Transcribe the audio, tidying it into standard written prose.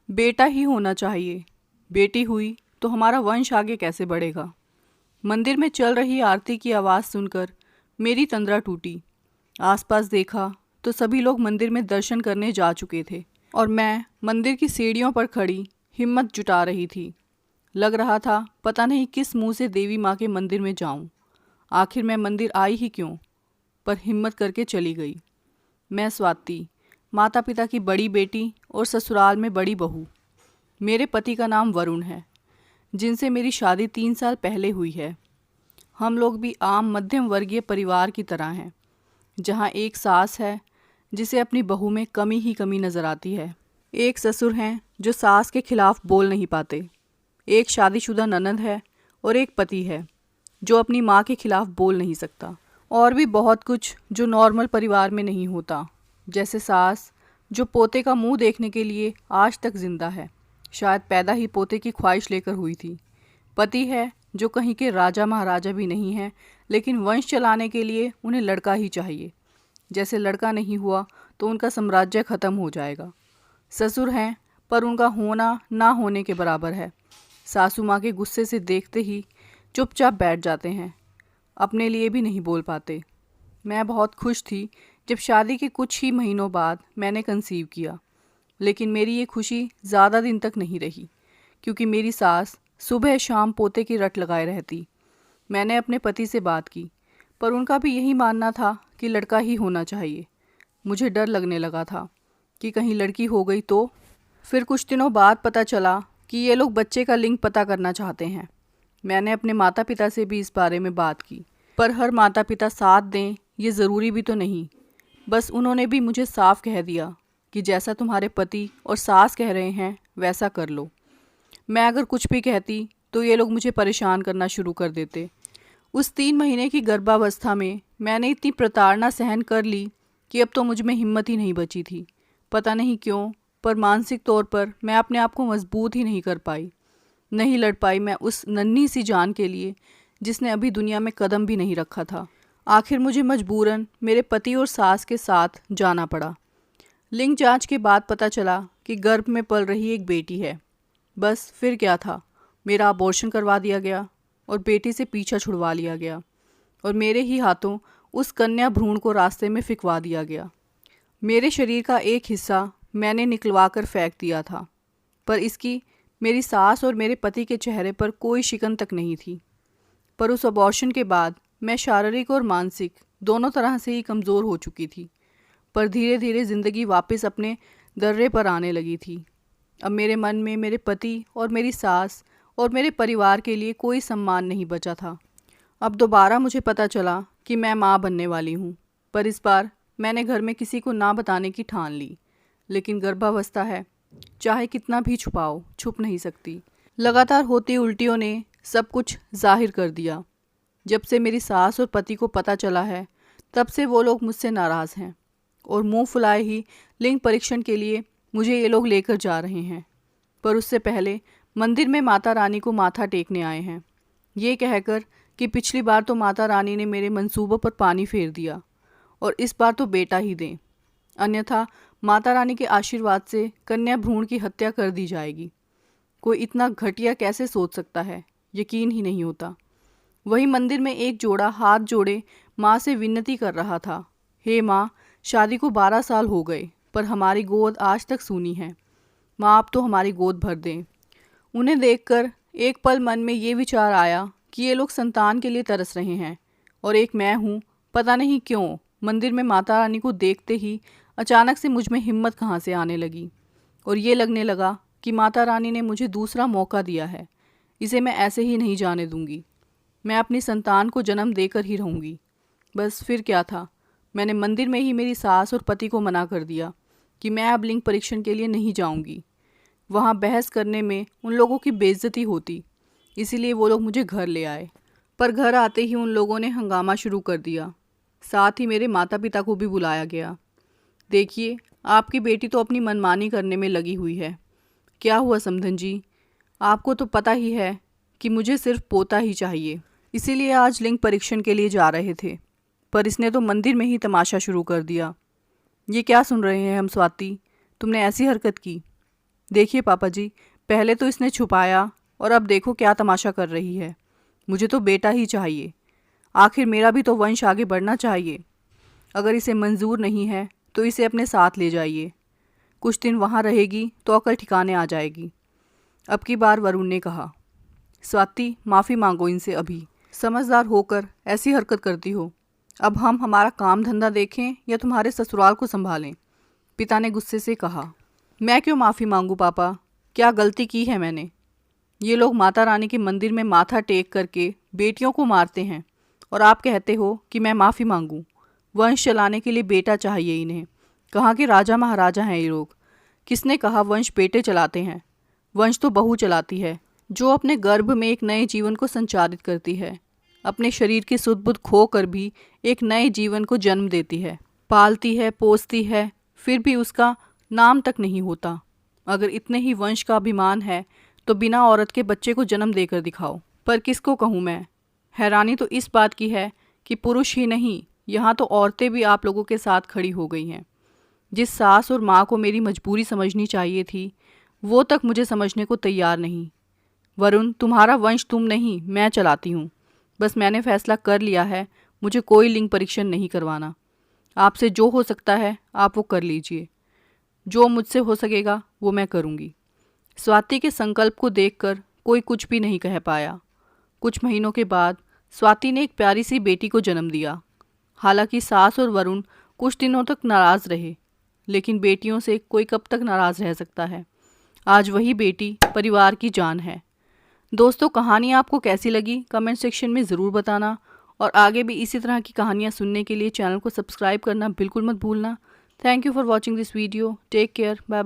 बेटा ही होना चाहिए। बेटी हुई तो हमारा वंश आगे कैसे बढ़ेगा। मंदिर में चल रही आरती की आवाज़ सुनकर मेरी तंद्रा टूटी। आसपास देखा तो सभी लोग मंदिर में दर्शन करने जा चुके थे और मैं मंदिर की सीढ़ियों पर खड़ी हिम्मत जुटा रही थी। लग रहा था पता नहीं किस मुंह से देवी माँ के मंदिर में जाऊं। आखिर मैं मंदिर आई ही क्यों, पर हिम्मत करके चली गई। मैं स्वाति, माता पिता की बड़ी बेटी और ससुराल में बड़ी बहू। मेरे पति का नाम वरुण है, जिनसे मेरी शादी 3 साल पहले हुई है। हम लोग भी आम मध्यम वर्गीय परिवार की तरह हैं, जहाँ एक सास है जिसे अपनी बहू में कमी ही कमी नज़र आती है। एक ससुर हैं जो सास के खिलाफ बोल नहीं पाते। एक शादीशुदा ननद है और एक पति है जो अपनी माँ के खिलाफ बोल नहीं सकता। और भी बहुत कुछ जो नॉर्मल परिवार में नहीं होता, जैसे सास जो पोते का मुंह देखने के लिए आज तक जिंदा है, शायद पैदा ही पोते की ख्वाहिश लेकर हुई थी। पति है जो कहीं के राजा महाराजा भी नहीं है, लेकिन वंश चलाने के लिए उन्हें लड़का ही चाहिए। जैसे लड़का नहीं हुआ तो उनका साम्राज्य खत्म हो जाएगा। ससुर हैं पर उनका होना ना होने के बराबर है। सासू माँ के गुस्से से देखते ही चुपचाप बैठ जाते हैं, अपने लिए भी नहीं बोल पाते। मैं बहुत खुश थी जब शादी के कुछ ही महीनों बाद मैंने कंसीव किया, लेकिन मेरी ये खुशी ज़्यादा दिन तक नहीं रही, क्योंकि मेरी सास सुबह शाम पोते की रट लगाए रहती। मैंने अपने पति से बात की, पर उनका भी यही मानना था कि लड़का ही होना चाहिए। मुझे डर लगने लगा था कि कहीं लड़की हो गई तो। फिर कुछ दिनों बाद पता चला कि ये लोग बच्चे का लिंग पता करना चाहते हैं। मैंने अपने माता पिता से भी इस बारे में बात की, पर हर माता पिता साथ दें ये ज़रूरी भी तो नहीं। बस उन्होंने भी मुझे साफ कह दिया कि जैसा तुम्हारे पति और सास कह रहे हैं वैसा कर लो। मैं अगर कुछ भी कहती तो ये लोग मुझे परेशान करना शुरू कर देते। उस 3 महीने की गर्भावस्था में मैंने इतनी प्रताड़ना सहन कर ली कि अब तो मुझ में हिम्मत ही नहीं बची थी। पता नहीं क्यों, पर मानसिक तौर पर मैं अपने आप को मजबूत ही नहीं कर पाई। नहीं लड़ पाई मैं उस नन्ही सी जान के लिए जिसने अभी दुनिया में कदम भी नहीं रखा था। आखिर मुझे मजबूरन मेरे पति और सास के साथ जाना पड़ा। लिंग जांच के बाद पता चला कि गर्भ में पल रही एक बेटी है। बस फिर क्या था, मेरा अबॉर्शन करवा दिया गया और बेटी से पीछा छुड़वा लिया गया और मेरे ही हाथों उस कन्या भ्रूण को रास्ते में फिकवा दिया गया। मेरे शरीर का एक हिस्सा मैंने निकलवा कर फेंक दिया था, पर इसकी मेरी सास और मेरे पति के चेहरे पर कोई शिकन तक नहीं थी। पर उस अबॉर्शन के बाद मैं शारीरिक और मानसिक दोनों तरह से ही कमज़ोर हो चुकी थी। पर धीरे धीरे ज़िंदगी वापस अपने दर्रे पर आने लगी थी। अब मेरे मन में मेरे पति और मेरी सास और मेरे परिवार के लिए कोई सम्मान नहीं बचा था। अब दोबारा मुझे पता चला कि मैं माँ बनने वाली हूँ, पर इस बार मैंने घर में किसी को ना बताने की ठान ली। लेकिन गर्भावस्था है, चाहे कितना भी छुपाओ छुप नहीं सकती। लगातार होती उल्टियों ने सब कुछ जाहिर कर दिया। जब से मेरी सास और पति को पता चला है, तब से वो लोग मुझसे नाराज़ हैं और मुंह फुलाए ही लिंग परीक्षण के लिए मुझे ये लोग लेकर जा रहे हैं। पर उससे पहले मंदिर में माता रानी को माथा टेकने आए हैं, ये कहकर कि पिछली बार तो माता रानी ने मेरे मंसूबों पर पानी फेर दिया और इस बार तो बेटा ही दें, अन्यथा माता रानी के आशीर्वाद से कन्या भ्रूण की हत्या कर दी जाएगी। कोई इतना घटिया कैसे सोच सकता है, यकीन ही नहीं होता। वही मंदिर में एक जोड़ा हाथ जोड़े माँ से विनती कर रहा था, हे माँ, शादी को 12 साल हो गए पर हमारी गोद आज तक सूनी है। माँ, आप तो हमारी गोद भर दें। उन्हें देखकर एक पल मन में ये विचार आया कि ये लोग संतान के लिए तरस रहे हैं और एक मैं हूँ। पता नहीं क्यों मंदिर में माता रानी को देखते ही अचानक से मुझ में हिम्मत कहाँ से आने लगी और ये लगने लगा कि माता रानी ने मुझे दूसरा मौका दिया है, इसे मैं ऐसे ही नहीं जाने दूंगी। मैं अपनी संतान को जन्म देकर ही रहूंगी। बस फिर क्या था, मैंने मंदिर में ही मेरी सास और पति को मना कर दिया कि मैं अब लिंग परीक्षण के लिए नहीं जाऊंगी। वहाँ बहस करने में उन लोगों की बेइज्जती होती, इसीलिए वो लोग मुझे घर ले आए। पर घर आते ही उन लोगों ने हंगामा शुरू कर दिया। साथ ही मेरे माता पिता को भी बुलाया गया। देखिए, आपकी बेटी तो अपनी मनमानी करने में लगी हुई है। क्या हुआ समधन जी, आपको तो पता ही है कि मुझे सिर्फ पोता ही चाहिए, इसीलिए आज लिंग परीक्षण के लिए जा रहे थे, पर इसने तो मंदिर में ही तमाशा शुरू कर दिया। ये क्या सुन रहे हैं हम स्वाति, तुमने ऐसी हरकत की। देखिए पापा जी, पहले तो इसने छुपाया और अब देखो क्या तमाशा कर रही है। मुझे तो बेटा ही चाहिए। आखिर मेरा भी तो वंश आगे बढ़ना चाहिए। अगर इसे मंजूर नहीं है तो इसे अपने साथ ले जाइए। कुछ दिन वहाँ रहेगी तो अकल ठिकाने आ जाएगी। अब की बार वरुण ने कहा। स्वाति, माफ़ी मांगो इनसे अभी। समझदार होकर ऐसी हरकत करती हो। अब हम हमारा काम धंधा देखें या तुम्हारे ससुराल को संभालें? पिता ने गुस्से से कहा। मैं क्यों माफ़ी मांगूं पापा? क्या गलती की है मैंने? ये लोग माता रानी के मंदिर में माथा टेक करके बेटियों को मारते हैं और आप कहते हो कि मैं माफ़ी मांगूं? वंश चलाने के लिए बेटा चाहिए इन्हें। कहाँ के राजा महाराजा हैं ये लोग? किसने कहा वंश बेटे चलाते हैं? वंश तो बहू चलाती है, जो अपने गर्भ में एक नए जीवन को संचारित करती है। अपने शरीर की सुध बुध खो कर भी एक नए जीवन को जन्म देती है, पालती है, पोसती है, फिर भी उसका नाम तक नहीं होता। अगर इतने ही वंश का अभिमान है तो बिना औरत के बच्चे को जन्म देकर दिखाओ। पर किसको कहूँ मैं? हैरानी तो इस बात की है कि पुरुष ही नहीं, यहाँ तो औरतें भी आप लोगों के साथ खड़ी हो गई हैं। जिस सास और माँ को मेरी मजबूरी समझनी चाहिए थी, वो तक मुझे समझने को तैयार नहीं। वरुण, तुम्हारा वंश तुम नहीं, मैं चलाती हूँ। बस मैंने फैसला कर लिया है, मुझे कोई लिंग परीक्षण नहीं करवाना। आपसे जो हो सकता है आप वो कर लीजिए। जो मुझसे हो सकेगा वो मैं करूँगी। स्वाति के संकल्प को देखकर कोई कुछ भी नहीं कह पाया। कुछ महीनों के बाद स्वाति ने एक प्यारी सी बेटी को जन्म दिया। हालांकि सास और वरुण कुछ दिनों तक नाराज़ रहे, लेकिन बेटियों से कोई कब तक नाराज़ रह सकता है। आज वही बेटी परिवार की जान है। दोस्तों, कहानी आपको कैसी लगी कमेंट सेक्शन में ज़रूर बताना, और आगे भी इसी तरह की कहानियाँ सुनने के लिए चैनल को सब्सक्राइब करना बिल्कुल मत भूलना। Thank you for watching this video. Take care. Bye.